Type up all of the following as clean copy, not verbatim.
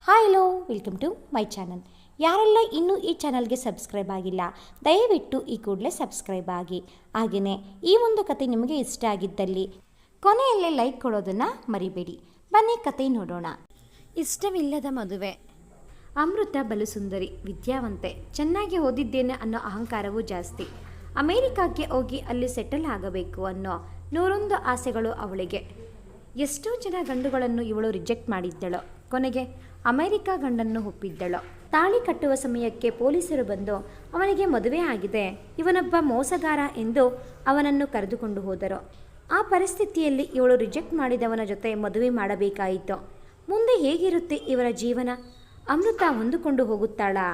Hi hello welcome to my channel. ಯಾರೆಲ್ಲ ಇನ್ನೂ ಈ ಚಾನಲ್ಗೆ ಸಬ್ಸ್ಕ್ರೈಬ್ ಆಗಿಲ್ಲ ದಯವಿಟ್ಟು ಈ ಕೂಡಲೇ ಸಬ್ಸ್ಕ್ರೈಬ್ ಆಗಿ. ಹಾಗೆಯೇ ಈ ಒಂದು ಕತೆ ನಿಮಗೆ ಇಷ್ಟ ಆಗಿದ್ದಲ್ಲಿ ಕೊನೆಯಲ್ಲೇ ಲೈಕ್ ಕೊಡೋದನ್ನು ಮರಿಬೇಡಿ. ಬನ್ನಿ ಕತೆ ನೋಡೋಣ. ಇಷ್ಟವಿಲ್ಲದ ಮದುವೆ. ಅಮೃತ ಬಲು ಸುಂದರಿ, ವಿದ್ಯಾವಂತೆ, ಚೆನ್ನಾಗಿ ಓದಿದ್ದೇನೆ ಅನ್ನೋ ಅಹಂಕಾರವೂ ಜಾಸ್ತಿ. ಅಮೇರಿಕಾಕ್ಕೆ ಹೋಗಿ ಅಲ್ಲಿ ಸೆಟಲ್ ಆಗಬೇಕು ಅನ್ನೋ 101 ಆಸೆಗಳು ಅವಳಿಗೆ. ಎಷ್ಟೋ ಜನ ಗಂಡುಗಳನ್ನು ಇವಳು ರಿಜೆಕ್ಟ್ ಮಾಡಿದ್ದಳು. ಕೊನೆಗೆ ಅಮೆರಿಕ ಗಂಡನ್ನು ಒಪ್ಪಿದ್ದಳು. ತಾಳಿ ಕಟ್ಟುವ ಸಮಯಕ್ಕೆ ಪೊಲೀಸರು ಬಂದು ಅವನಿಗೆ ಮದುವೆ ಆಗಿದೆ, ಇವನೊಬ್ಬ ಮೋಸಗಾರ ಎಂದು ಅವನನ್ನು ಕರೆದುಕೊಂಡು ಹೋದರು. ಆ ಪರಿಸ್ಥಿತಿಯಲ್ಲಿ ಇವಳು ರಿಜೆಕ್ಟ್ ಮಾಡಿದವನ ಜೊತೆ ಮದುವೆ ಮಾಡಬೇಕಾಯಿತು. ಮುಂದೆ ಹೇಗಿರುತ್ತೆ ಇವರ ಜೀವನ? ಅಮೃತ ಹೊಂದಿಕೊಂಡು ಹೋಗುತ್ತಾಳಾ?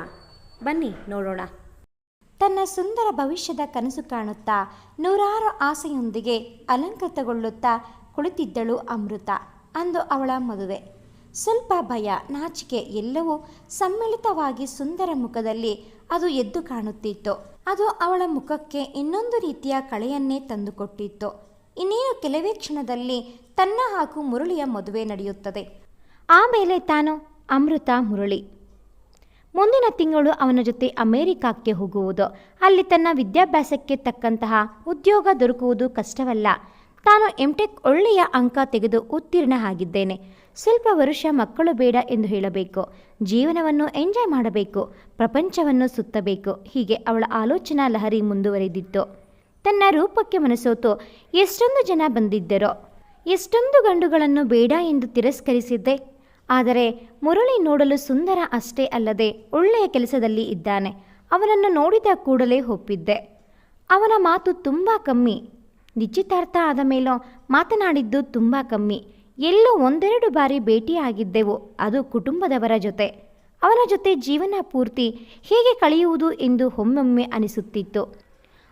ಬನ್ನಿ ನೋಡೋಣ. ತನ್ನ ಸುಂದರ ಭವಿಷ್ಯದ ಕನಸು ಕಾಣುತ್ತಾ ನೂರಾರು ಆಸೆಯೊಂದಿಗೆ ಅಲಂಕೃತಗೊಳ್ಳುತ್ತಾ ಕುಳಿತಿದ್ದಳು ಅಮೃತ. ಅಂದು ಅವಳ ಮದುವೆ. ಸ್ವಲ್ಪ ಭಯ, ನಾಚಿಕೆ ಎಲ್ಲವೂ ಸಮ್ಮಿಳಿತವಾಗಿ ಸುಂದರ ಮುಖದಲ್ಲಿ ಅದು ಎದ್ದು ಕಾಣುತ್ತಿತ್ತು. ಅದು ಅವಳ ಮುಖಕ್ಕೆ ಇನ್ನೊಂದು ರೀತಿಯ ಕಳೆಯನ್ನೇ ತಂದುಕೊಟ್ಟಿತ್ತು. ಇನ್ನೇನು ಕೆಲವೇ ಕ್ಷಣದಲ್ಲಿ ತನ್ನ ಹಾಗೂ ಮುರಳಿಯ ಮದುವೆ ನಡೆಯುತ್ತದೆ. ಆಮೇಲೆ ತಾನು ಅಮೃತ ಮುರಳಿ ಮುಂದಿನ ತಿಂಗಳು ಅವನ ಜೊತೆ ಅಮೇರಿಕಾಕ್ಕೆ ಹೋಗುವುದು. ಅಲ್ಲಿ ತನ್ನ ವಿದ್ಯಾಭ್ಯಾಸಕ್ಕೆ ತಕ್ಕಂತಹ ಉದ್ಯೋಗ ದೊರಕುವುದು ಕಷ್ಟವಲ್ಲ. ತಾನು ಎಂಟೆಕ್ ಒಳ್ಳೆಯ ಅಂಕ ತೆಗೆದು ಉತ್ತೀರ್ಣ ಆಗಿದ್ದೇನೆ. ಸ್ವಲ್ಪ ವರ್ಷ ಮಕ್ಕಳು ಬೇಡ ಎಂದು ಹೇಳಬೇಕು. ಜೀವನವನ್ನು ಎಂಜಾಯ್ ಮಾಡಬೇಕು, ಪ್ರಪಂಚವನ್ನು ಸುತ್ತಬೇಕು. ಹೀಗೆ ಅವಳ ಆಲೋಚನಾ ಲಹರಿ ಮುಂದುವರೆದಿತ್ತು. ತನ್ನ ರೂಪಕ್ಕೆ ಮನಸೋತು ಎಷ್ಟೊಂದು ಜನ ಬಂದಿದ್ದರೋ, ಎಷ್ಟೊಂದು ಗಂಡುಗಳನ್ನು ಬೇಡ ಎಂದು ತಿರಸ್ಕರಿಸಿದ್ದೆ. ಆದರೆ ಮುರಳಿ ನೋಡಲು ಸುಂದರ ಅಷ್ಟೇ ಅಲ್ಲದೆ ಒಳ್ಳೆಯ ಕೆಲಸದಲ್ಲಿ ಇದ್ದಾನೆ. ಅವನನ್ನು ನೋಡಿದ ಕೂಡಲೇ ಒಪ್ಪಿದ್ದೆ. ಅವನ ಮಾತು ತುಂಬ ಕಮ್ಮಿ. ನಿಶ್ಚಿತಾರ್ಥ ಆದ ಮೇಲೂ ಮಾತನಾಡಿದ್ದು ತುಂಬ ಕಮ್ಮಿ. ಎಲ್ಲೋ ಒಂದೆರಡು ಬಾರಿ ಭೇಟಿಯಾಗಿದ್ದೆವು, ಅದು ಕುಟುಂಬದವರ ಜೊತೆ. ಅವನ ಜೊತೆ ಜೀವನ ಪೂರ್ತಿ ಹೇಗೆ ಕಳೆಯುವುದು ಎಂದು ಒಮ್ಮೊಮ್ಮೆ ಅನಿಸುತ್ತಿತ್ತು.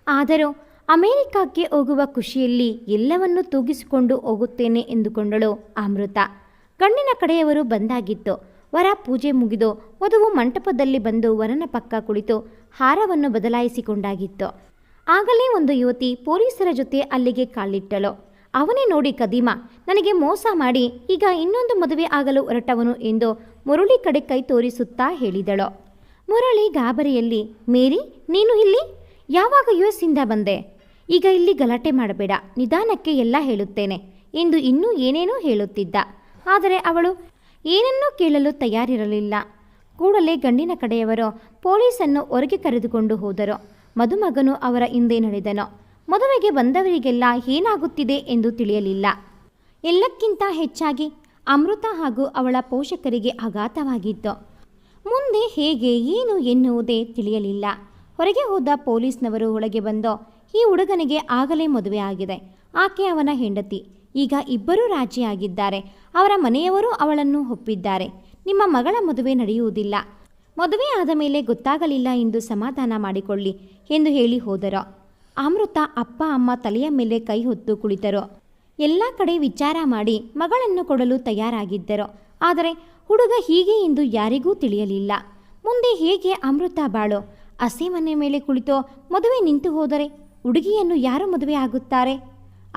ಆದರೂ ಅಮೇರಿಕಾಕ್ಕೆ ಹೋಗುವ ಖುಷಿಯಲ್ಲಿ ಎಲ್ಲವನ್ನೂ ತೂಗಿಸಿಕೊಂಡು ಹೋಗುತ್ತೇನೆ ಎಂದುಕೊಂಡಳು ಅಮೃತ. ಗಂಡಿನ ಕಡೆಯವರು ಬಂದಾಗಿತ್ತು. ವರ ಪೂಜೆ ಮುಗಿದು ವಧುವು ಮಂಟಪದಲ್ಲಿ ಬಂದು ವರನ ಪಕ್ಕ ಕುಳಿತು ಹಾರವನ್ನು ಬದಲಾಯಿಸಿಕೊಂಡಾಗಿತ್ತು. ಆಗಲೇ ಒಂದು ಯುವತಿ ಪೊಲೀಸರ ಜೊತೆ ಅಲ್ಲಿಗೆ ಕಾಲಿಟ್ಟಳು. ಅವನೇ ನೋಡಿ ಕದೀಮ, ನನಗೆ ಮೋಸ ಮಾಡಿ ಈಗ ಇನ್ನೊಂದು ಮದುವೆ ಆಗಲು ಹೊರಟವನು ಎಂದು ಮುರಳಿ ಕಡೆ ಕೈ ತೋರಿಸುತ್ತಾ ಹೇಳಿದಳು. ಮುರಳಿ ಗಾಬರಿಯಲ್ಲಿ, ಮೇರಿ ನೀನು ಇಲ್ಲಿ? ಯಾವಾಗ US ಇಂದ ಬಂದೆ? ಈಗ ಇಲ್ಲಿ ಗಲಾಟೆ ಮಾಡಬೇಡ, ನಿಧಾನಕ್ಕೆ ಎಲ್ಲ ಹೇಳುತ್ತೇನೆ ಎಂದು ಇನ್ನೂ ಏನೇನೋ ಹೇಳುತ್ತಿದ್ದ. ಆದರೆ ಅವಳು ಏನನ್ನೂ ಕೇಳಲು ತಯಾರಿರಲಿಲ್ಲ. ಕೂಡಲೇ ಗಂಡಿನ ಕಡೆಯವರು ಪೊಲೀಸನ್ನು ಹೊರಗೆ ಕರೆದುಕೊಂಡು ಹೋದರು. ಮದುಮಗನು ಅವರ ಹಿಂದೆ ನಡೆದನು. ಮದುವೆಗೆ ಬಂದವರಿಗೆಲ್ಲ ಏನಾಗುತ್ತಿದೆ ಎಂದು ತಿಳಿಯಲಿಲ್ಲ. ಎಲ್ಲಕ್ಕಿಂತ ಹೆಚ್ಚಾಗಿ ಅಮೃತ ಹಾಗೂ ಅವಳ ಪೋಷಕರಿಗೆ ಆಘಾತವಾಗಿತ್ತು. ಮುಂದೆ ಹೇಗೆ ಏನು ಎನ್ನುವುದೇ ತಿಳಿಯಲಿಲ್ಲ. ಹೊರಗೆ ಹೋದ ಪೊಲೀಸ್ನವರು ಒಳಗೆ ಬಂದು, ಈ ಹುಡುಗನಿಗೆ ಆಗಲೇ ಮದುವೆ ಆಗಿದೆ, ಆಕೆ ಅವನ ಹೆಂಡತಿ, ಈಗ ಇಬ್ಬರೂ ರಾಜಿಯಾಗಿದ್ದಾರೆ, ಅವರ ಮನೆಯವರು ಅವಳನ್ನು ಒಪ್ಪಿದ್ದಾರೆ, ನಿಮ್ಮ ಮಗಳ ಮದುವೆ ನಡೆಯುವುದಿಲ್ಲ, ಮದುವೆ ಆದ ಮೇಲೆ ಗೊತ್ತಾಗಲಿಲ್ಲ ಎಂದು ಸಮಾಧಾನ ಮಾಡಿಕೊಳ್ಳಿ ಎಂದು ಹೇಳಿ ಹೋದರು. ಅಮೃತ ಅಪ್ಪ ಅಮ್ಮ ತಲೆಯ ಮೇಲೆ ಕೈ ಹೊತ್ತು ಕುಳಿತರು. ಎಲ್ಲ ಕಡೆ ವಿಚಾರ ಮಾಡಿ ಮಗಳನ್ನು ಕೊಡಲು ತಯಾರಾಗಿದ್ದರು. ಆದರೆ ಹುಡುಗ ಹೀಗೆ ಎಂದು ಯಾರಿಗೂ ತಿಳಿಯಲಿಲ್ಲ. ಮುಂದೆ ಹೇಗೆ ಅಮೃತ ಬಾಳು? ಹಸೆ ಮನೆ ಮೇಲೆ ಕುಳಿತು ಮದುವೆ ನಿಂತು ಹೋದರೆ ಹುಡುಗಿಯನ್ನು ಯಾರು ಮದುವೆ ಆಗುತ್ತಾರೆ?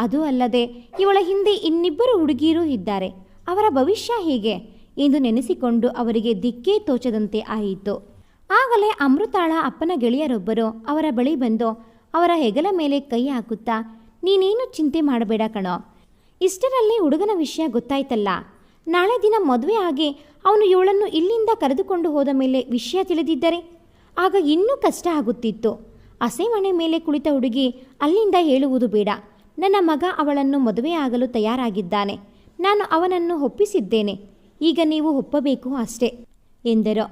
ಅದು ಅಲ್ಲದೆ ಇವಳ ಹಿಂದೆ ಇನ್ನಿಬ್ಬರು ಹುಡುಗಿಯರೂ ಇದ್ದಾರೆ, ಅವರ ಭವಿಷ್ಯ ಹೇಗೆ ಎಂದು ನೆನೆಸಿಕೊಂಡು ಅವರಿಗೆ ದಿಕ್ಕೇ ತೋಚದಂತೆ ಆಯಿತು. ಆಗಲೇ ಅಮೃತಾಳ ಅಪ್ಪನ ಗೆಳೆಯರೊಬ್ಬರು ಅವರ ಬಳಿ ಬಂದು ಅವರ ಹೆಗಲ ಮೇಲೆ ಕೈ ಹಾಕುತ್ತಾ, ನೀನೇನು ಚಿಂತೆ ಮಾಡಬೇಡ ಕಣೋ, ಇಷ್ಟರಲ್ಲಿ ಹುಡುಗನ ವಿಷಯ ಗೊತ್ತಾಯ್ತಲ್ಲ, ನಾಳೆ ದಿನ ಮದುವೆ ಆಗಿ ಅವನು ಇವಳನ್ನು ಇಲ್ಲಿಂದ ಕರೆದುಕೊಂಡು ಹೋದ ಮೇಲೆ ವಿಷಯ ತಿಳಿದಿದ್ದರೆ ಆಗ ಇನ್ನೂ ಕಷ್ಟ ಆಗುತ್ತಿತ್ತು. ಹಸೆ ಮನೆ ಮೇಲೆ ಕುಳಿತ ಹುಡುಗಿ ಅಲ್ಲಿಂದ ಹೇಳುವುದು ಬೇಡ, ನನ್ನ ಮಗ ಅವಳನ್ನು ಮದುವೆ ಆಗಲು ತಯಾರಾಗಿದ್ದಾನೆ, ನಾನು ಅವನನ್ನು ಒಪ್ಪಿಸಿದ್ದೇನೆ, ಈಗ ನೀವು ಒಪ್ಪಬೇಕು ಅಷ್ಟೇ ಎಂದರು.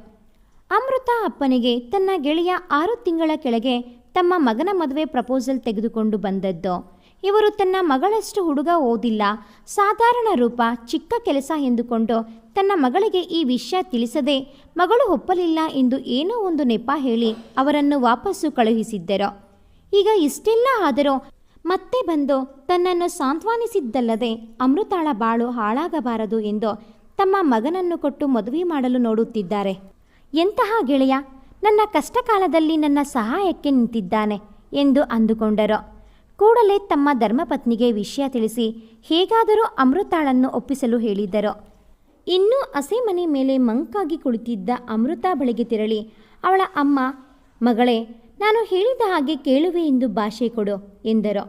ಅಮೃತ ಅಪ್ಪನಿಗೆ ತನ್ನ ಗೆಳೆಯ 6 ತಿಂಗಳ ಕೆಳಗೆ ತಮ್ಮ ಮಗನ ಮದುವೆ ಪ್ರಪೋಸಲ್ ತೆಗೆದುಕೊಂಡು ಬಂದದ್ದು. ಇವರು ತನ್ನ ಮಗಳಷ್ಟು ಹುಡುಗ ಓದಿಲ್ಲ, ಸಾಧಾರಣ ರೂಪ, ಚಿಕ್ಕ ಕೆಲಸ ಎಂದುಕೊಂಡು ತನ್ನ ಮಗಳಿಗೆ ಈ ವಿಷಯ ತಿಳಿಸದೆ ಮಗಳು ಒಪ್ಪಲಿಲ್ಲ ಎಂದು ಏನೋ ಒಂದು ನೆಪ ಹೇಳಿ ಅವರನ್ನು ವಾಪಸ್ಸು ಕಳುಹಿಸಿದ್ದರು. ಈಗ ಇಷ್ಟೆಲ್ಲ ಆದರೂ ಮತ್ತೆ ಬಂದು ತನ್ನನ್ನು ಸಾಂತ್ವನಿಸಿದ್ದಲ್ಲದೆ ಅಮೃತಾಳ ಬಾಳು ಹಾಳಾಗಬಾರದು ಎಂದು ತಮ್ಮ ಮಗನನ್ನು ಕೊಟ್ಟು ಮದುವೆ ಮಾಡಲು ನೋಡುತ್ತಿದ್ದಾರೆ. ಎಂತಹ ಗೆಳೆಯ, ನನ್ನ ಕಷ್ಟ ಕಾಲದಲ್ಲಿ ನನ್ನ ಸಹಾಯಕ್ಕೆ ನಿಂತಿದ್ದಾನೆ ಎಂದು ಅಂದುಕೊಂಡರು. ಕೂಡಲೇ ತಮ್ಮ ಧರ್ಮಪತ್ನಿಗೆ ವಿಷಯ ತಿಳಿಸಿ ಹೇಗಾದರೂ ಅಮೃತಾಳನ್ನು ಒಪ್ಪಿಸಲು ಹೇಳಿದರು. ಇನ್ನೂ ಹಸೆ ಮನೆ ಮೇಲೆ ಮಂಕಾಗಿ ಕುಳಿತಿದ್ದ ಅಮೃತ ಬಳಿಗೆ ತೆರಳಿ ಅವಳ ಅಮ್ಮ, ಮಗಳೇ, ನಾನು ಹೇಳಿದ ಹಾಗೆ ಕೇಳುವೆ ಎಂದು ಭಾಷೆ ಕೊಡು ಎಂದರು.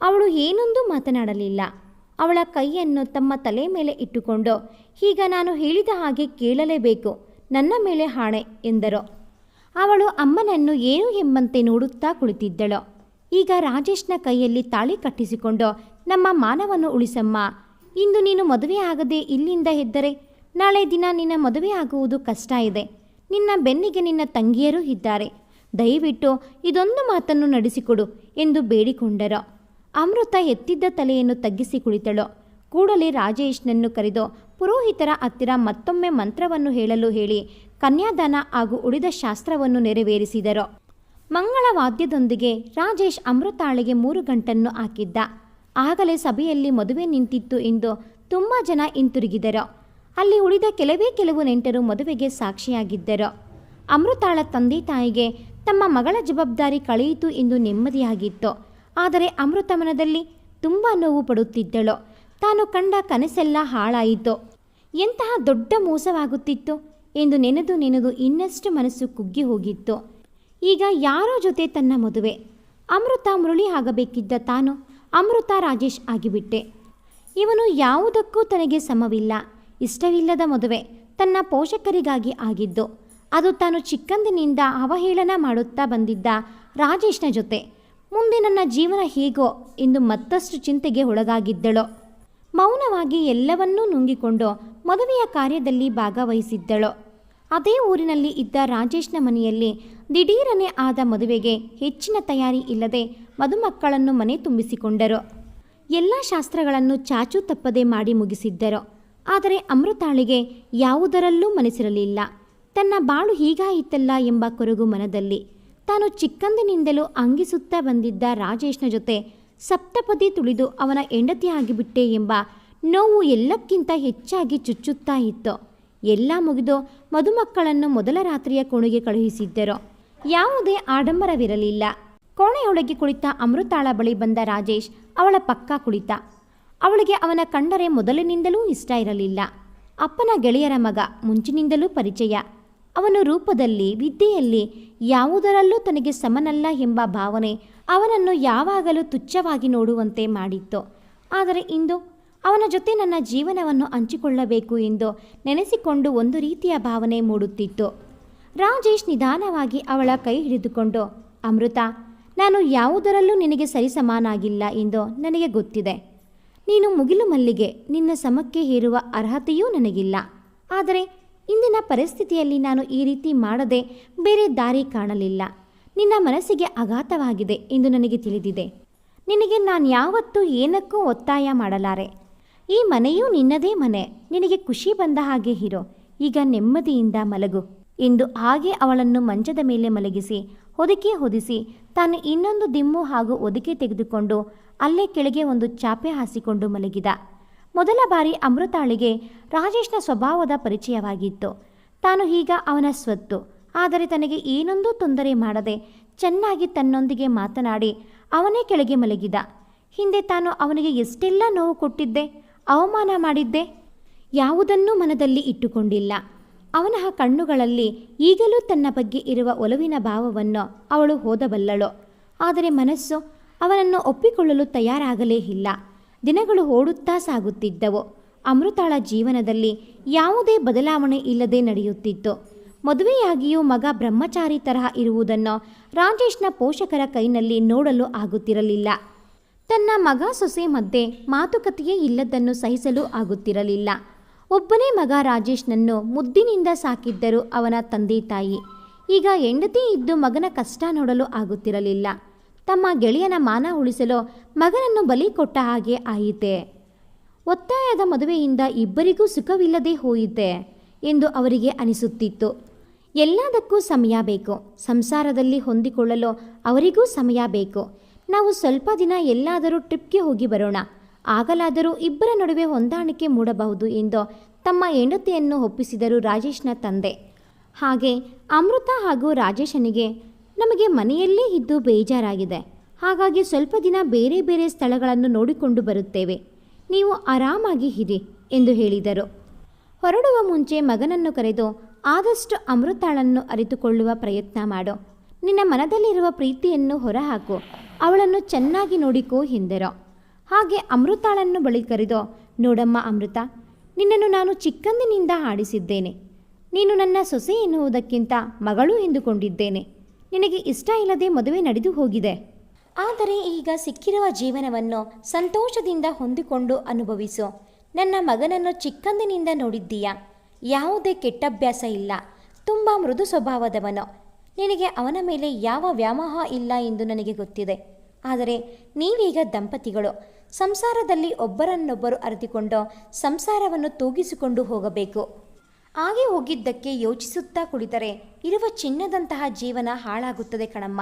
ಅವಳು ಏನೊಂದು ಮಾತನಾಡಲಿಲ್ಲ. ಅವಳ ಕೈಯನ್ನು ತಮ್ಮ ತಲೆ ಮೇಲೆ ಇಟ್ಟುಕೊಂಡು, ಈಗ ನಾನು ಹೇಳಿದ ಹಾಗೆ ಕೇಳಲೇಬೇಕು, ನನ್ನ ಮೇಲೆ ಹಾಣೆ ಎಂದರು. ಅವಳು ಅಮ್ಮನನ್ನು ಏನು ಎಂಬಂತೆ ನೋಡುತ್ತಾ ಕುಳಿತಿದ್ದಳು. ಈಗ ರಾಜೇಶ್ನ ಕೈಯಲ್ಲಿ ತಾಳಿ ಕಟ್ಟಿಸಿಕೊಂಡು, ನಮ್ಮ ಮಾನವನ್ನು ಉಳಿಸಮ್ಮ, ಇಂದು ನೀನು ಮದುವೆ ಆಗದೆ ಇಲ್ಲಿಂದ ಎದ್ದರೆ ನಾಳೆ ದಿನ ನಿನ್ನ ಮದುವೆ ಆಗುವುದು ಕಷ್ಟ ಇದೆ. ನಿನ್ನ ಬೆನ್ನಿಗೆ ನಿನ್ನ ತಂಗಿಯರೂ ಇದ್ದಾರೆ. ದಯವಿಟ್ಟು ಇದೊಂದು ಮಾತನ್ನು ನಡೆಸಿಕೊಡು ಎಂದು ಬೇಡಿಕೊಂಡರು. ಅಮೃತ ಎತ್ತಿದ್ದ ತಲೆಯನ್ನು ತಗ್ಗಿಸಿ ಕುಳಿತಳು. ಕೂಡಲೇ ರಾಜೇಶ್ನನ್ನು ಕರೆದು ಪುರೋಹಿತರ ಹತ್ತಿರ ಮತ್ತೊಮ್ಮೆ ಮಂತ್ರವನ್ನು ಹೇಳಲು ಹೇಳಿ ಕನ್ಯಾದಾನ ಹಾಗೂ ಉಳಿದ ಶಾಸ್ತ್ರವನ್ನು ನೆರವೇರಿಸಿದರು. ಮಂಗಳವಾದ್ಯದೊಂದಿಗೆ ರಾಜೇಶ್ ಅಮೃತಾಳಿಗೆ 3 ಗಂಟನ್ನು ಹಾಕಿದ್ದ. ಆಗಲೇ ಸಭೆಯಲ್ಲಿ ಮದುವೆ ನಿಂತಿತ್ತು ಎಂದು ತುಂಬ ಜನ ಹಿಂತಿರುಗಿದರು. ಅಲ್ಲಿ ಉಳಿದ ಕೆಲವು ನೆಂಟರು ಮದುವೆಗೆ ಸಾಕ್ಷಿಯಾಗಿದ್ದರು. ಅಮೃತಾಳ ತಂದೆ ತಾಯಿಗೆ ತಮ್ಮ ಮಗಳ ಜವಾಬ್ದಾರಿ ಕಳೆಯಿತು ಎಂದು ನೆಮ್ಮದಿಯಾಗಿತ್ತು. ಆದರೆ ಅಮೃತ ಮನದಲ್ಲಿ ತುಂಬ ನೋವು ಪಡುತ್ತಿದ್ದಳು. ತಾನು ಕಂಡ ಕನಸೆಲ್ಲ ಹಾಳಾಯಿತು. ಎಂತಹ ದೊಡ್ಡ ಮೋಸವಾಗುತ್ತಿತ್ತು ಎಂದು ನೆನೆದು ಇನ್ನಷ್ಟು ಮನಸ್ಸು ಕುಗ್ಗಿ ಹೋಗಿತ್ತು. ಈಗ ಯಾರೋ ಜೊತೆ ತನ್ನ ಮದುವೆ. ಅಮೃತ ಮುರಳಿ ಆಗಬೇಕಿದ್ದ ತಾನು ಅಮೃತ ರಾಜೇಶ್ ಆಗಿಬಿಟ್ಟೆ. ಇವನು ಯಾವುದಕ್ಕೂ ತನಗೆ ಸಮವಿಲ್ಲ. ಇಷ್ಟವಿಲ್ಲದ ಮದುವೆ ತನ್ನ ಪೋಷಕರಿಗಾಗಿ ಆಗಿದ್ದು. ಅದು ತಾನು ಚಿಕ್ಕಂದಿನಿಂದ ಅವಹೇಳನ ಮಾಡುತ್ತಾ ಬಂದಿದ್ದ ರಾಜೇಶ್ನ ಜೊತೆ. ಮುಂದೆ ನನ್ನ ಜೀವನ ಹೇಗೋ ಎಂದು ಮತ್ತಷ್ಟು ಚಿಂತೆಗೆ ಒಳಗಾಗಿದ್ದಳು. ಮೌನವಾಗಿ ಎಲ್ಲವನ್ನೂ ನುಂಗಿಕೊಂಡು ಮದುವೆಯ ಕಾರ್ಯದಲ್ಲಿ ಭಾಗವಹಿಸಿದ್ದಳು. ಅದೇ ಊರಿನಲ್ಲಿ ಇದ್ದ ರಾಜೇಶ್ನ ಮನೆಯಲ್ಲಿ ದಿಢೀರನೆ ಆದ ಮದುವೆಗೆ ಹೆಚ್ಚಿನ ತಯಾರಿ ಇಲ್ಲದೆ ಮದುಮಕ್ಕಳನ್ನು ಮನೆ ತುಂಬಿಸಿಕೊಂಡರು. ಎಲ್ಲ ಶಾಸ್ತ್ರಗಳನ್ನು ಚಾಚೂ ತಪ್ಪದೆ ಮಾಡಿ ಮುಗಿಸಿದ್ದರು. ಆದರೆ ಅಮೃತಾಳಿಗೆ ಯಾವುದರಲ್ಲೂ ಮನಸ್ಸಿರಲಿಲ್ಲ. ತನ್ನ ಬಾಳು ಹೀಗಾಯಿತಲ್ಲ ಎಂಬ ಕೊರಗು ಮನದಲ್ಲಿ. ತಾನು ಚಿಕ್ಕಂದಿನಿಂದಲೂ ಅಂಗಿಸುತ್ತಾ ಬಂದಿದ್ದ ರಾಜೇಶ್ನ ಜೊತೆ ಸಪ್ತಪದಿ ತುಳಿದು ಅವನ ಹೆಂಡತಿಯಾಗಿಬಿಟ್ಟೆ ಎಂಬ ನೋವು ಎಲ್ಲಕ್ಕಿಂತ ಹೆಚ್ಚಾಗಿ ಚುಚ್ಚುತ್ತಾ ಇತ್ತು. ಎಲ್ಲ ಮುಗಿದು ಮದುಮಕ್ಕಳನ್ನು ಮೊದಲ ರಾತ್ರಿಯ ಕೋಣೆಗೆ ಕಳುಹಿಸಿದ್ದರು. ಯಾವುದೇ ಆಡಂಬರವಿರಲಿಲ್ಲ. ಕೋಣೆಯೊಳಗೆ ಕುಳಿತ ಅಮೃತಾಳ ಬಳಿ ಬಂದ ರಾಜೇಶ್ ಅವಳ ಪಕ್ಕ ಕುಳಿತ. ಅವಳಿಗೆ ಅವನ ಕಂಡರೆ ಮೊದಲಿನಿಂದಲೂ ಇಷ್ಟ ಇರಲಿಲ್ಲ. ಅಪ್ಪನ ಗೆಳೆಯರ ಮಗ, ಮುಂಚಿನಿಂದಲೂ ಪರಿಚಯ. ಅವನು ರೂಪದಲ್ಲಿ, ವಿದ್ಯೆಯಲ್ಲಿ ಯಾವುದರಲ್ಲೂ ತನಗೆ ಸಮನಲ್ಲ ಎಂಬ ಭಾವನೆ ಅವನನ್ನು ಯಾವಾಗಲೂ ತುಚ್ಛವಾಗಿ ನೋಡುವಂತೆ ಮಾಡಿತ್ತು. ಆದರೆ ಇಂದು ಅವನ ಜೊತೆ ನನ್ನ ಜೀವನವನ್ನು ಹಂಚಿಕೊಳ್ಳಬೇಕು ಎಂದು ನೆನೆಸಿಕೊಂಡು ಒಂದು ರೀತಿಯ ಭಾವನೆ ಮೂಡುತ್ತಿತ್ತು. ರಾಜೇಶ್ ನಿಧಾನವಾಗಿ ಅವಳ ಕೈ ಹಿಡಿದುಕೊಂಡು, ಅಮೃತ, ನಾನು ಯಾವುದರಲ್ಲೂ ನಿನಗೆ ಸರಿಸಮಾನಾಗಿಲ್ಲ ಎಂದು ನನಗೆ ಗೊತ್ತಿದೆ. ನೀನು ಮುಗಿಲು ಮಲ್ಲಿಗೆ, ನಿನ್ನ ಸಮಕ್ಕೆ ಹೇರುವ ಅರ್ಹತೆಯೂ ನನಗಿಲ್ಲ. ಆದರೆ ಇಂದಿನ ಪರಿಸ್ಥಿತಿಯಲ್ಲಿ ನಾನು ಈ ರೀತಿ ಮಾಡದೆ ಬೇರೆ ದಾರಿ ಕಾಣಲಿಲ್ಲ. ನಿನ್ನ ಮನಸ್ಸಿಗೆ ಆಘಾತವಾಗಿದೆ ಎಂದು ನನಗೆ ತಿಳಿದಿದೆ. ನಿನಗೆ ನಾನು ಯಾವತ್ತೂ ಏನಕ್ಕೂ ಒತ್ತಾಯ ಮಾಡಲಾರೆ. ಈ ಮನೆಯೂ ನಿನ್ನದೇ ಮನೆ. ನಿನಗೆ ಖುಷಿ ಬಂದ ಹಾಗೆ ಇರೋ. ಈಗ ನೆಮ್ಮದಿಯಿಂದ ಮಲಗು ಎಂದು ಹಾಗೆ ಅವಳನ್ನು ಮಂಚದ ಮೇಲೆ ಮಲಗಿಸಿ ಹೊದಿಸಿ ತಾನು ಇನ್ನೊಂದು ದಿಮ್ಮು ಹಾಗೂ ಹೊದಿಕೆ ತೆಗೆದುಕೊಂಡು ಅಲ್ಲೇ ಕೆಳಗೆ ಒಂದು ಚಾಪೆ ಹಾಸಿಕೊಂಡು ಮಲಗಿದ. ಮೊದಲ ಬಾರಿ ಅಮೃತಾಳಿಗೆ ರಾಜೇಶ್ನ ಸ್ವಭಾವದ ಪರಿಚಯವಾಗಿತ್ತು. ತಾನು ಈಗ ಅವನ ಸ್ವತ್ತು. ಆದರೆ ತನಗೆ ಏನೊಂದೂ ತೊಂದರೆ ಮಾಡದೆ ಚೆನ್ನಾಗಿ ತನ್ನೊಂದಿಗೆ ಮಾತನಾಡಿ ಅವನೇ ಕೆಳಗೆ ಮಲಗಿದ. ಹಿಂದೆ ತಾನು ಅವನಿಗೆ ಎಷ್ಟೆಲ್ಲ ನೋವು ಕೊಟ್ಟಿದ್ದೆ, ಅವಮಾನ ಮಾಡಿದ್ದೆ, ಯಾವುದನ್ನೂ ಮನದಲ್ಲಿ ಇಟ್ಟುಕೊಂಡಿಲ್ಲ. ಅವನ ಕಣ್ಣುಗಳಲ್ಲಿ ಈಗಲೂ ತನ್ನ ಬಗ್ಗೆ ಇರುವ ಒಲವಿನ ಭಾವವನ್ನು ಅವಳು ಓದಬಲ್ಲಳು. ಆದರೆ ಮನಸ್ಸು ಅವನನ್ನು ಒಪ್ಪಿಕೊಳ್ಳಲು ತಯಾರಾಗಲೇ ಇಲ್ಲ. ದಿನಗಳು ಓಡುತ್ತಾ ಸಾಗುತ್ತಿದ್ದವು. ಅಮೃತಾಳ ಜೀವನದಲ್ಲಿ ಯಾವುದೇ ಬದಲಾವಣೆ ಇಲ್ಲದೆ ನಡೆಯುತ್ತಿತ್ತು. ಮದುವೆಯಾಗಿಯೂ ಮಗ ಬ್ರಹ್ಮಚಾರಿ ತರಹ ಇರುವುದನ್ನು ರಾಜೇಶ್ನ ಪೋಷಕರ ಕೈನಲ್ಲಿ ನೋಡಲು ಆಗುತ್ತಿರಲಿಲ್ಲ. ತನ್ನ ಮಗ ಸೊಸೆ ಮಧ್ಯೆ ಮಾತುಕತೆಯೇ ಇಲ್ಲದನ್ನು ಸಹಿಸಲು ಆಗುತ್ತಿರಲಿಲ್ಲ. ಒಬ್ಬನೇ ಮಗ ರಾಜೇಶ್ನನ್ನು ಮುದ್ದಿನಿಂದ ಸಾಕಿದ್ದರು ಅವನ ತಂದೆ ತಾಯಿ. ಈಗ ಹೆಂಡತಿ ಇದ್ದು ಮಗನ ಕಷ್ಟ ನೋಡಲು ಆಗುತ್ತಿರಲಿಲ್ಲ. ತಮ್ಮ ಗೆಳೆಯನ ಮಾನ ಉಳಿಸಲು ಮಗನನ್ನು ಬಲಿ ಕೊಟ್ಟ ಹಾಗೆ ಆಯಿತೆ. ಒತ್ತಾಯದ ಮದುವೆಯಿಂದ ಇಬ್ಬರಿಗೂ ಸುಖವಿಲ್ಲದೆ ಹೋಯಿತೆ ಎಂದು ಅವರಿಗೆ ಅನಿಸುತ್ತಿತ್ತು. ಎಲ್ಲದಕ್ಕೂ ಸಮಯ ಬೇಕು. ಸಂಸಾರದಲ್ಲಿ ಹೊಂದಿಕೊಳ್ಳಲು ಅವರಿಗೂ ಸಮಯ ಬೇಕು. ನಾವು ಸ್ವಲ್ಪ ದಿನ ಎಲ್ಲಾದರೂ ಟ್ರಿಪ್ಗೆ ಹೋಗಿ ಬರೋಣ, ಆಗಲಾದರೂ ಇಬ್ಬರ ನಡುವೆ ಹೊಂದಾಣಿಕೆ ಮೂಡಬಹುದು ಎಂದು ತಮ್ಮ ಹೆಂಡತಿಯನ್ನು ಒಪ್ಪಿಸಿದರು ರಾಜೇಶ್ನ ತಂದೆ. ಹಾಗೆ ಅಮೃತ ಹಾಗೂ ರಾಜೇಶನಿಗೆ, ನಮಗೆ ಮನೆಯಲ್ಲೇ ಇದ್ದು ಬೇಜಾರಾಗಿದೆ, ಹಾಗಾಗಿ ಸ್ವಲ್ಪ ದಿನ ಬೇರೆ ಬೇರೆ ಸ್ಥಳಗಳನ್ನು ನೋಡಿಕೊಂಡು ಬರುತ್ತೇವೆ, ನೀವು ಆರಾಮಾಗಿ ಇರಿ ಎಂದು ಹೇಳಿದರು. ಹೊರಡುವ ಮುಂಚೆ ಮಗನನ್ನು ಕರೆದು ಆದಷ್ಟು ಅಮೃತಾಳನ್ನು ಅರಿತುಕೊಳ್ಳುವ ಪ್ರಯತ್ನ ಮಾಡು. ನಿನ್ನ ಮನದಲ್ಲಿರುವ ಪ್ರೀತಿಯನ್ನು ಹೊರಹಾಕು. ಅವಳನ್ನು ಚೆನ್ನಾಗಿ ನೋಡಿಕೋ ಎಂದರು. ಹಾಗೆ ಅಮೃತಾಳನ್ನು ಬಳಿ ಕರೆದು, ನೋಡಮ್ಮ ಅಮೃತ, ನಿನ್ನನ್ನು ನಾನು ಚಿಕ್ಕಂದಿನಿಂದ ಆಡಿಸಿದ್ದೇನೆ. ನೀನು ನನ್ನ ಸೊಸೆ ಎನ್ನುವುದಕ್ಕಿಂತ ಮಗಳು ಎಂದುಕೊಂಡಿದ್ದೇನೆ. ನಿನಗೆ ಇಷ್ಟ ಇಲ್ಲದೆ ಮದುವೆ ನಡೆದು ಹೋಗಿದೆ. ಆದರೆ ಈಗ ಸಿಕ್ಕಿರುವ ಜೀವನವನ್ನು ಸಂತೋಷದಿಂದ ಹೊಂದಿಕೊಂಡು ಅನುಭವಿಸು. ನನ್ನ ಮಗನನ್ನು ಚಿಕ್ಕಂದಿನಿಂದ ನೋಡಿದ್ದೀಯಾ. ಯಾವುದೇ ಕೆಟ್ಟಭ್ಯಾಸ ಇಲ್ಲ. ತುಂಬ ಮೃದು ಸ್ವಭಾವದವನು. ನಿನಗೆ ಅವನ ಮೇಲೆ ಯಾವ ವ್ಯಾಮೋಹ ಇಲ್ಲ ಎಂದು ನನಗೆ ಗೊತ್ತಿದೆ. ಆದರೆ ನೀವೀಗ ದಂಪತಿಗಳು. ಸಂಸಾರದಲ್ಲಿ ಒಬ್ಬರನ್ನೊಬ್ಬರು ಅರಿತುಕೊಂಡು ಸಂಸಾರವನ್ನು ತೂಗಿಸಿಕೊಂಡು ಹೋಗಬೇಕು. ಹಾಗೆ ಹೋಗಿದ್ದಕ್ಕೆ ಯೋಚಿಸುತ್ತಾ ಕುಳಿತರೆ ಇರುವ ಚಿನ್ನದಂತಹ ಜೀವನ ಹಾಳಾಗುತ್ತದೆ ಕಣಮ್ಮ.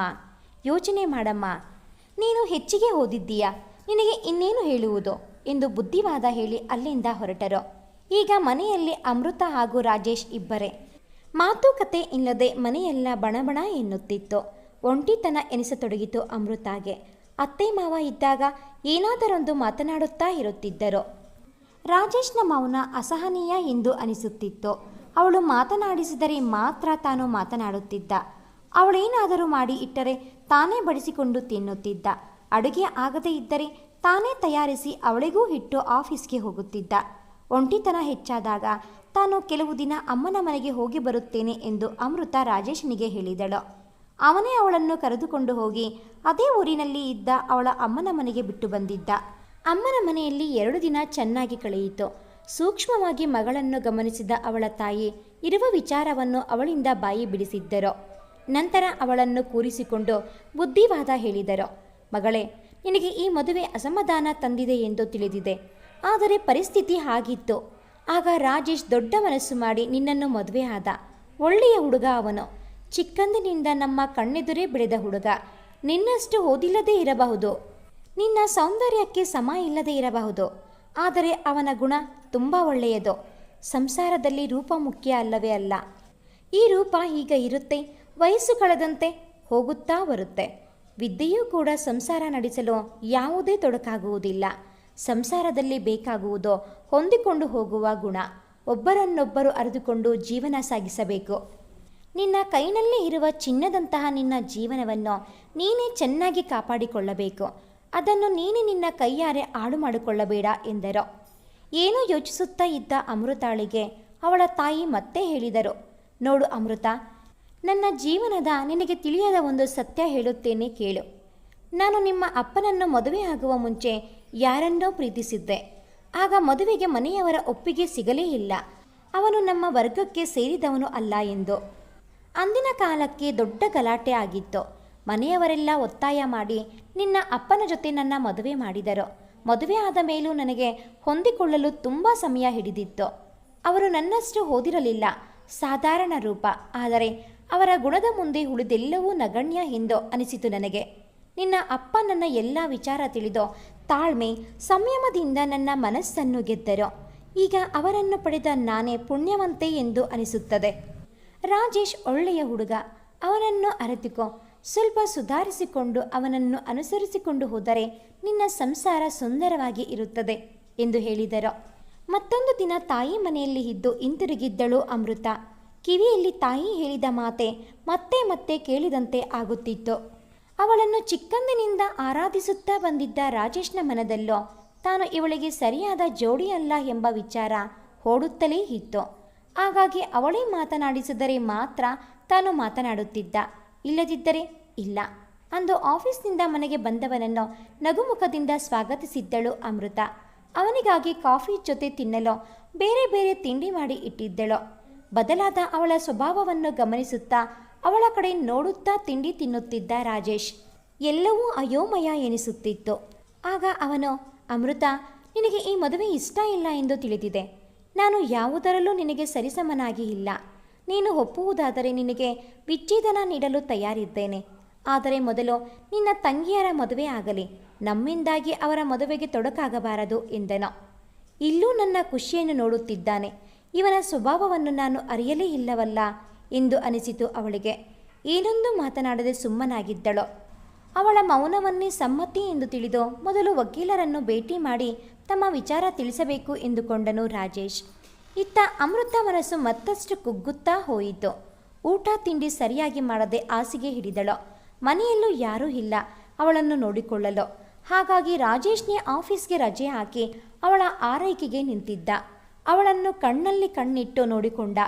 ಯೋಚನೆ ಮಾಡಮ್ಮ. ನೀನು ಹೆಚ್ಚಿಗೆ ಓದಿದ್ದೀಯಾ, ನಿನಗೆ ಇನ್ನೇನು ಹೇಳುವುದು ಎಂದು ಬುದ್ಧಿವಾದ ಹೇಳಿ ಅಲ್ಲಿಂದ ಹೊರಟರು. ಈಗ ಮನೆಯಲ್ಲಿ ಅಮೃತ ಹಾಗೂ ರಾಜೇಶ್ ಇಬ್ಬರೇ. ಮಾತುಕತೆ ಇಲ್ಲದೆ ಮನೆಯೆಲ್ಲ ಬಣಬಣ ಎನ್ನುತ್ತಿತ್ತು. ಒಂಟಿತನ ಎನಿಸತೊಡಗಿತು ಅಮೃತಾಗೆ. ಅತ್ತೆ ಮಾವ ಇದ್ದಾಗ ಏನಾದರೊಂದು ಮಾತನಾಡುತ್ತಾ ಇರುತ್ತಿದ್ದರು. ರಾಜೇಶ್ನ ಮೌನ ಅಸಹನೀಯ ಎಂದು ಅನಿಸುತ್ತಿತ್ತು. ಅವಳು ಮಾತನಾಡಿಸಿದರೆ ಮಾತ್ರ ತಾನು ಮಾತನಾಡುತ್ತಿದ್ದ. ಅವಳೇನಾದರೂ ಮಾಡಿ ಇಟ್ಟರೆ ತಾನೇ ಬಡಿಸಿಕೊಂಡು ತಿನ್ನುತ್ತಿದ್ದ. ಅಡುಗೆ ಆಗದೇ ಇದ್ದರೆ ತಾನೇ ತಯಾರಿಸಿ ಅವಳಿಗೂ ಇಟ್ಟು ಆಫೀಸ್ಗೆ ಹೋಗುತ್ತಿದ್ದ. ಒಂಟಿತನ ಹೆಚ್ಚಾದಾಗ ತಾನು ಕೆಲವು ದಿನ ಅಮ್ಮನ ಮನೆಗೆ ಹೋಗಿ ಬರುತ್ತೇನೆ ಎಂದು ಅಮೃತ ರಾಜೇಶನಿಗೆ ಹೇಳಿದಳು. ಅವನೇ ಅವಳನ್ನು ಕರೆದುಕೊಂಡು ಹೋಗಿ ಅದೇ ಊರಿನಲ್ಲಿ ಇದ್ದ ಅವಳ ಅಮ್ಮನ ಮನೆಗೆ ಬಿಟ್ಟು ಬಂದಿದ್ದ. ಅಮ್ಮನ ಮನೆಯಲ್ಲಿ 2 ದಿನ ಚೆನ್ನಾಗಿ ಕಳೆಯಿತು. ಸೂಕ್ಷ್ಮವಾಗಿ ಮಗಳನ್ನು ಗಮನಿಸಿದ ಅವಳ ತಾಯಿ ಇರುವ ವಿಚಾರವನ್ನು ಅವಳಿಂದ ಬಾಯಿ ಬಿಡಿಸಿದ್ದರು. ನಂತರ ಅವಳನ್ನು ಕೂರಿಸಿಕೊಂಡು ಬುದ್ಧಿವಾದ ಹೇಳಿದರು. ಮಗಳೇ, ನಿನಗೆ ಈ ಮದುವೆ ಅಸಮಾಧಾನ ತಂದಿದೆ ಎಂದು ತಿಳಿದಿದೆ. ಆದರೆ ಪರಿಸ್ಥಿತಿ ಹಾಗಿತ್ತು. ಆಗ ರಾಜೇಶ್ ದೊಡ್ಡ ಮನಸ್ಸು ಮಾಡಿ ನಿನ್ನನ್ನು ಮದುವೆ ಆದ. ಒಳ್ಳೆಯ ಹುಡುಗ ಅವನು. ಚಿಕ್ಕಂದಿನಿಂದ ನಮ್ಮ ಕಣ್ಣೆದುರೇ ಬೆಳೆದ ಹುಡುಗ. ನಿನ್ನಷ್ಟು ಓದಿಲ್ಲದೇ ಇರಬಹುದು, ನಿನ್ನ ಸೌಂದರ್ಯಕ್ಕೆ ಸಮ ಇಲ್ಲದೇ ಇರಬಹುದು. ಆದರೆ ಅವನ ಗುಣ ತುಂಬ ಒಳ್ಳೆಯದು. ಸಂಸಾರದಲ್ಲಿ ರೂಪ ಮುಖ್ಯ ಅಲ್ಲವೇ ಅಲ್ಲ. ಈ ರೂಪ ಈಗ ಇರುತ್ತೆ, ವಯಸ್ಸು ಕಳೆದಂತೆ ಹೋಗುತ್ತಾ ಬರುತ್ತೆ. ವಿದ್ಯೆಯೂ ಕೂಡ ಸಂಸಾರ ನಡೆಸಲು ಯಾವುದೇ ತೊಡಕಾಗುವುದಿಲ್ಲ. ಸಂಸಾರದಲ್ಲಿ ಬೇಕಾಗುವುದು ಹೊಂದಿಕೊಂಡು ಹೋಗುವ ಗುಣ. ಒಬ್ಬರನ್ನೊಬ್ಬರು ಅರಿತುಕೊಂಡು ಜೀವನ ಸಾಗಿಸಬೇಕು. ನಿನ್ನ ಕೈನಲ್ಲಿ ಇರುವ ಚಿನ್ನದಂತಹ ನಿನ್ನ ಜೀವನವನ್ನು ನೀನೇ ಚೆನ್ನಾಗಿ ಕಾಪಾಡಿಕೊಳ್ಳಬೇಕು. ಅದನ್ನು ನೀನೇ ನಿನ್ನ ಕೈಯಾರೆ ಹಾಳು ಮಾಡಿಕೊಳ್ಳಬೇಡ ಎಂದರು. ಏನೋ ಯೋಚಿಸುತ್ತಾ ಇದ್ದ ಅಮೃತಾಳಿಗೆ ಅವಳ ತಾಯಿ ಮತ್ತೆ ಹೇಳಿದರು. ನೋಡು ಅಮೃತ, ನನ್ನ ಜೀವನದ ನಿನಗೆ ತಿಳಿಯದ ಒಂದು ಸತ್ಯ ಹೇಳುತ್ತೇನೆ ಕೇಳು. ನಾನು ನಿಮ್ಮ ಅಪ್ಪನನ್ನು ಮದುವೆ ಆಗುವ ಮುಂಚೆ ಯಾರನ್ನೋ ಪ್ರೀತಿಸಿದ್ದೆ. ಆಗ ಮದುವೆಗೆ ಮನೆಯವರ ಒಪ್ಪಿಗೆ ಸಿಗಲೇ ಇಲ್ಲ. ಅವನು ನಮ್ಮ ವರ್ಗಕ್ಕೆ ಸೇರಿದವನು ಅಲ್ಲ ಎಂದು. ಅಂದಿನ ಕಾಲಕ್ಕೆ ದೊಡ್ಡ ಗಲಾಟೆ ಆಗಿತ್ತು. ಮನೆಯವರೆಲ್ಲ ಒತ್ತಾಯ ಮಾಡಿ ನಿನ್ನ ಅಪ್ಪನ ಜೊತೆ ನನ್ನ ಮದುವೆ ಮಾಡಿದರು. ಮದುವೆ ಆದ ಮೇಲೂ ನನಗೆ ಹೊಂದಿಕೊಳ್ಳಲು ತುಂಬ ಸಮಯ ಹಿಡಿದಿತ್ತು. ಅವರು ನನ್ನಷ್ಟು ಓದಿರಲಿಲ್ಲ, ಸಾಧಾರಣ ರೂಪ. ಆದರೆ ಅವರ ಗುಣದ ಮುಂದೆ ಉಳಿದೆಲ್ಲವೂ ನಗಣ್ಯ ಎಂದು ಅನಿಸಿತು ನನಗೆ. ನಿನ್ನ ಅಪ್ಪ ನನ್ನ ಎಲ್ಲ ವಿಚಾರ ತಿಳಿದು ತಾಳ್ಮೆ ಸಂಯಮದಿಂದ ನನ್ನ ಮನಸ್ಸನ್ನು ಗೆದ್ದರು. ಈಗ ಅವರನ್ನು ಪಡೆದ ನಾನೇ ಪುಣ್ಯವಂತೆ ಎಂದು ಅನಿಸುತ್ತದೆ. ರಾಜೇಶ್ ಒಳ್ಳೆಯ ಹುಡುಗ. ಅವನನ್ನು ಅರಿತುಕೋ. ಸ್ವಲ್ಪ ಸುಧಾರಿಸಿಕೊಂಡು ಅವನನ್ನು ಅನುಸರಿಸಿಕೊಂಡು ಹೋದರೆ ನಿನ್ನ ಸಂಸಾರ ಸುಂದರವಾಗಿ ಇರುತ್ತದೆ ಎಂದು ಹೇಳಿದರು. ಮತ್ತೊಂದು ದಿನ ತಾಯಿ ಮನೆಯಲ್ಲಿ ಇದ್ದು ಹಿಂತಿರುಗಿದ್ದಳು ಅಮೃತ. ಕಿವಿಯಲ್ಲಿ ತಾಯಿ ಹೇಳಿದ ಮಾತೆ ಮತ್ತೆ ಮತ್ತೆ ಕೇಳಿದಂತೆ ಆಗುತ್ತಿತ್ತು. ಅವಳನ್ನು ಚಿಕ್ಕಂದಿನಿಂದ ಆರಾಧಿಸುತ್ತಾ ಬಂದಿದ್ದ ರಾಜೇಶ್ನ ಮನದಲ್ಲೋ ತಾನು ಇವಳಿಗೆ ಸರಿಯಾದ ಜೋಡಿಯಲ್ಲ ಎಂಬ ವಿಚಾರ ಓಡುತ್ತಲೇ ಇತ್ತು. ಹಾಗಾಗಿ ಅವಳೇ ಮಾತನಾಡಿಸಿದರೆ ಮಾತ್ರ ತಾನು ಮಾತನಾಡುತ್ತಿದ್ದ, ಇಲ್ಲದಿದ್ದರೆ ಇಲ್ಲ. ಅಂದು ಆಫೀಸ್ನಿಂದ ಮನೆಗೆ ಬಂದವನನ್ನು ನಗುಮುಖದಿಂದ ಸ್ವಾಗತಿಸಿದ್ದಳು ಅಮೃತ. ಅವನಿಗಾಗಿ ಕಾಫಿ ಜೊತೆ ತಿನ್ನಲು ಬೇರೆ ಬೇರೆ ತಿಂಡಿ ಮಾಡಿ ಇಟ್ಟಿದ್ದಳು. ಬದಲಾದ ಅವಳ ಸ್ವಭಾವವನ್ನು ಗಮನಿಸುತ್ತಾ ಅವಳ ಕಡೆ ನೋಡುತ್ತಾ ತಿಂಡಿ ತಿನ್ನುತ್ತಿದ್ದ ರಾಜೇಶ್. ಎಲ್ಲವೂ ಅಯೋಮಯ ಎನಿಸುತ್ತಿತ್ತು. ಆಗ ಅವನು, ಅಮೃತ, ನಿನಗೆ ಈ ಮದುವೆ ಇಷ್ಟ ಇಲ್ಲ ಎಂದು ತಿಳಿದಿದೆ. ನಾನು ಯಾವುದರಲ್ಲೂ ನಿನಗೆ ಸರಿಸಮನಾಗಿ ಇಲ್ಲ. ನೀನು ಒಪ್ಪುವುದಾದರೆ ನಿನಗೆ ವಿಚ್ಛೇದನ ನೀಡಲು ತಯಾರಿದ್ದೇನೆ. ಆದರೆ ಮೊದಲು ನಿನ್ನ ತಂಗಿಯರ ಮದುವೆ ಆಗಲಿ. ನಮ್ಮಿಂದಾಗಿ ಅವರ ಮದುವೆಗೆ ತೊಡಕಾಗಬಾರದು ಎಂದನು. ಇಲ್ಲೂ ನನ್ನ ಖುಷಿಯನ್ನು ನೋಡುತ್ತಿದ್ದಾನೆ. ಇವನ ಸ್ವಭಾವವನ್ನು ನಾನು ಅರಿಯಲೇ ಇಲ್ಲವಲ್ಲ ಎಂದು ಅನಿಸಿತು ಅವಳಿಗೆ. ಏನೊಂದು ಮಾತನಾಡದೆ ಸುಮ್ಮನಾಗಿದ್ದಳು. ಅವಳ ಮೌನವನ್ನೇ ಸಮ್ಮತಿ ಎಂದು ತಿಳಿದು ಮೊದಲು ವಕೀಲರನ್ನು ಭೇಟಿ ಮಾಡಿ ತಮ್ಮ ವಿಚಾರ ತಿಳಿಸಬೇಕು ಎಂದುಕೊಂಡನು ರಾಜೇಶ್. ಇತ್ತ ಅಮೃತ ಮನಸ್ಸು ಮತ್ತಷ್ಟು ಕುಗ್ಗುತ್ತಾ ಹೋಯಿತು. ಊಟ ತಿಂಡಿ ಸರಿಯಾಗಿ ಮಾಡದೆ ಹಾಸಿಗೆ ಹಿಡಿದಳು. ಮನೆಯಲ್ಲೂ ಯಾರೂ ಇಲ್ಲ ಅವಳನ್ನು ನೋಡಿಕೊಳ್ಳಲು. ಹಾಗಾಗಿ ರಾಜೇಶ್ನೇ ಆಫೀಸ್ಗೆ ರಜೆ ಹಾಕಿ ಅವಳ ಆರೈಕೆಗೆ ನಿಂತಿದ್ದ. ಅವಳನ್ನು ಕಣ್ಣಲ್ಲಿ ಕಣ್ಣಿಟ್ಟು ನೋಡಿಕೊಂಡ.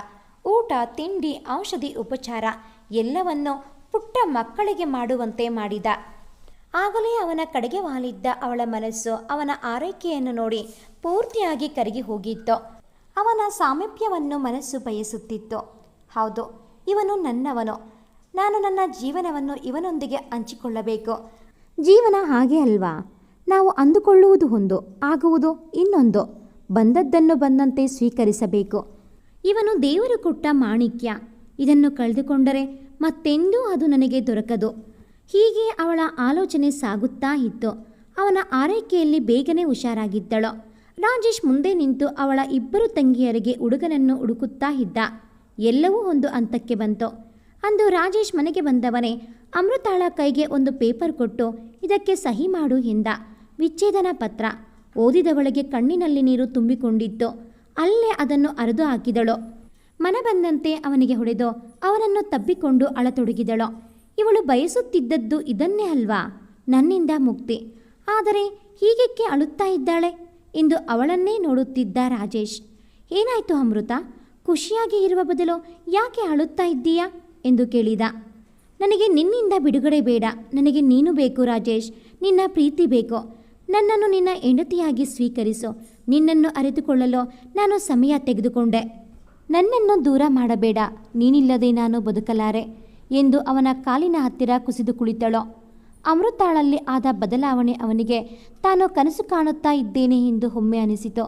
ಊಟ ತಿಂಡಿ ಔಷಧಿ ಉಪಚಾರ ಎಲ್ಲವನ್ನು ಪುಟ್ಟ ಮಕ್ಕಳಿಗೆ ಮಾಡುವಂತೆ ಮಾಡಿದ. ಆಗಲೇ ಅವನ ಕಡೆಗೆ ವಾಲಿದ್ದ ಅವಳ ಮನಸ್ಸು ಅವನ ಆರೈಕೆಯನ್ನು ನೋಡಿ ಪೂರ್ತಿಯಾಗಿ ಕರಗಿ ಹೋಗಿತ್ತು. ಅವನ ಸಾಮೀಪ್ಯವನ್ನು ಮನಸ್ಸು ಬಯಸುತ್ತಿತ್ತು. ಹೌದು, ಇವನು ನನ್ನವನು. ನಾನು ನನ್ನ ಜೀವನವನ್ನು ಇವನೊಂದಿಗೆ ಹಂಚಿಕೊಳ್ಳಬೇಕು. ಜೀವನ ಹಾಗೆ ಅಲ್ವಾ? ನಾವು ಅಂದುಕೊಳ್ಳುವುದು ಒಂದು, ಆಗುವುದು ಇನ್ನೊಂದು. ಬಂದದ್ದನ್ನು ಬಂದಂತೆ ಸ್ವೀಕರಿಸಬೇಕು. ಇವನು ದೇವರು ಕೊಟ್ಟ ಮಾಣಿಕ್ಯ. ಇದನ್ನು ಕಳೆದುಕೊಂಡರೆ ಮತ್ತೆಂದೂ ಅದು ನನಗೆ ದೊರಕದು. ಹೀಗೆ ಅವಳ ಆಲೋಚನೆ ಸಾಗುತ್ತಾ ಇತ್ತು. ಅವನ ಆರೈಕೆಯಲ್ಲಿ ಬೇಗನೆ ಹುಷಾರಾಗಿದ್ದಳು. ರಾಜೇಶ್ ಮುಂದೆ ನಿಂತು ಅವಳ ಇಬ್ಬರು ತಂಗಿಯರಿಗೆ ಹುಡುಗನನ್ನು ಹುಡುಕುತ್ತಾ ಇದ್ದ. ಎಲ್ಲವೂ ಒಂದು ಹಂತಕ್ಕೆ ಬಂತು. ಅಂದು ರಾಜೇಶ್ ಮನೆಗೆ ಬಂದವನೇ ಅಮೃತಾಳ ಕೈಗೆ ಒಂದು ಪೇಪರ್ ಕೊಟ್ಟು ಇದಕ್ಕೆ ಸಹಿ ಮಾಡು ಎಂದ. ವಿಚ್ಛೇದನ ಪತ್ರ. ಓದಿದವಳಿಗೆ ಕಣ್ಣಿನಲ್ಲಿ ನೀರು ತುಂಬಿಕೊಂಡಿತ್ತು. ಅಲ್ಲೇ ಅದನ್ನು ಅರೆದು ಹಾಕಿದಳು. ಮನ ಬಂದಂತೆ ಅವನಿಗೆ ಹೊಡೆದು ಅವನನ್ನು ತಬ್ಬಿಕೊಂಡು ಅಳತೊಡಗಿದಳು. ಇವಳು ಬಯಸುತ್ತಿದ್ದದ್ದು ಇದನ್ನೇ ಅಲ್ವಾ? ನನ್ನಿಂದ ಮುಕ್ತಿ. ಆದರೆ ಹೀಗೇಕೆ ಅಳುತ್ತಾ ಇದ್ದಾಳೆ ಎಂದು ಅವಳನ್ನೇ ನೋಡುತ್ತಿದ್ದ ರಾಜೇಶ್. ಏನಾಯಿತು ಅಮೃತ? ಖುಷಿಯಾಗಿ ಇರುವ ಬದಲು ಯಾಕೆ ಅಳುತ್ತಾ ಇದ್ದೀಯಾ ಎಂದು ಕೇಳಿದ. ನನಗೆ ನಿನ್ನಿಂದ ಬಿಡುಗಡೆ ಬೇಡ. ನನಗೆ ನೀನು ಬೇಕು ರಾಜೇಶ್. ನಿನ್ನ ಪ್ರೀತಿ ಬೇಕು. ನನ್ನನ್ನು ನಿನ್ನ ಹೆಂಡತಿಯಾಗಿ ಸ್ವೀಕರಿಸು. ನಿನ್ನನ್ನು ಅರಿತುಕೊಳ್ಳಲು ನಾನು ಸಮಯ ತೆಗೆದುಕೊಂಡೆ. ನನ್ನನ್ನು ದೂರ ಮಾಡಬೇಡ. ನೀನಿಲ್ಲದೆ ನಾನು ಬದುಕಲಾರೆ ಎಂದು ಅವನ ಕಾಲಿನ ಹತ್ತಿರ ಕುಸಿದು ಕುಳಿತಳು. ಅಮೃತಾಳಲ್ಲಿ ಆದ ಬದಲಾವಣೆ ಅವನಿಗೆ ತಾನು ಕನಸು ಕಾಣುತ್ತಾ ಇದ್ದೇನೆ ಎಂದು ಒಮ್ಮೆ ಅನಿಸಿತು.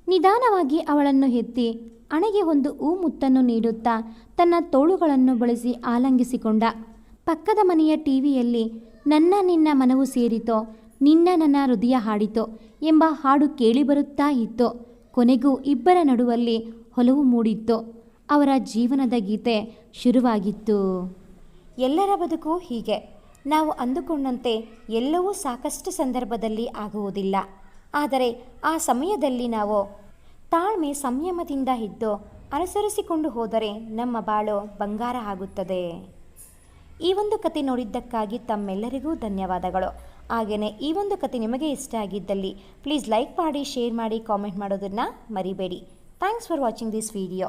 ನಿಧಾನವಾಗಿ ಅವಳನ್ನು ಎತ್ತಿ ಹಣೆಗೆ ಒಂದು ಮುತ್ತನ್ನು ನೀಡುತ್ತಾ ತನ್ನ ತೋಳುಗಳನ್ನು ಬಳಸಿ ಆಲಂಗಿಸಿಕೊಂಡ. ಪಕ್ಕದ ಮನೆಯ ಟಿವಿಯಲ್ಲಿ ನನ್ನ ನಿನ್ನ ಮನವು ಸೇರಿತೋ, ನಿನ್ನ ನನ್ನ ಹೃದಯ ಹಾಡಿತೋ ಎಂಬ ಹಾಡು ಕೇಳಿಬರುತ್ತಾ ಇತ್ತು. ಕೊನೆಗೂ ಇಬ್ಬರ ನಡುವಲ್ಲಿ ಒಲವು ಮೂಡಿತ್ತು. ಅವರ ಜೀವನದ ಗೀತೆ ಶುರುವಾಗಿತ್ತು. ಎಲ್ಲರ ಬದುಕು ಹೀಗೆ. ನಾವು ಅಂದುಕೊಂಡಂತೆ ಎಲ್ಲವೂ ಸಾಕಷ್ಟು ಸಂದರ್ಭದಲ್ಲಿ ಆಗುವುದಿಲ್ಲ. ಆದರೆ ಆ ಸಮಯದಲ್ಲಿ ನಾವು ತಾಳ್ಮೆ ಸಂಯಮದಿಂದ ಇದ್ದು ಅನುಸರಿಸಿಕೊಂಡು ಹೋದರೆ ನಮ್ಮ ಬಾಳು ಬಂಗಾರ ಆಗುತ್ತದೆ. ಈ ಒಂದು ಕತೆ ನೋಡಿದ್ದಕ್ಕಾಗಿ ತಮ್ಮೆಲ್ಲರಿಗೂ ಧನ್ಯವಾದಗಳು. ಹಾಗೆಯೇ ಈ ಒಂದು ಕತೆ ನಿಮಗೆ ಇಷ್ಟ ಆಗಿದ್ದಲ್ಲಿ ಪ್ಲೀಸ್ ಲೈಕ್ ಮಾಡಿ, ಶೇರ್ ಮಾಡಿ, ಕಾಮೆಂಟ್ ಮಾಡೋದನ್ನು ಮರಿಬೇಡಿ. Thanks for watching this video.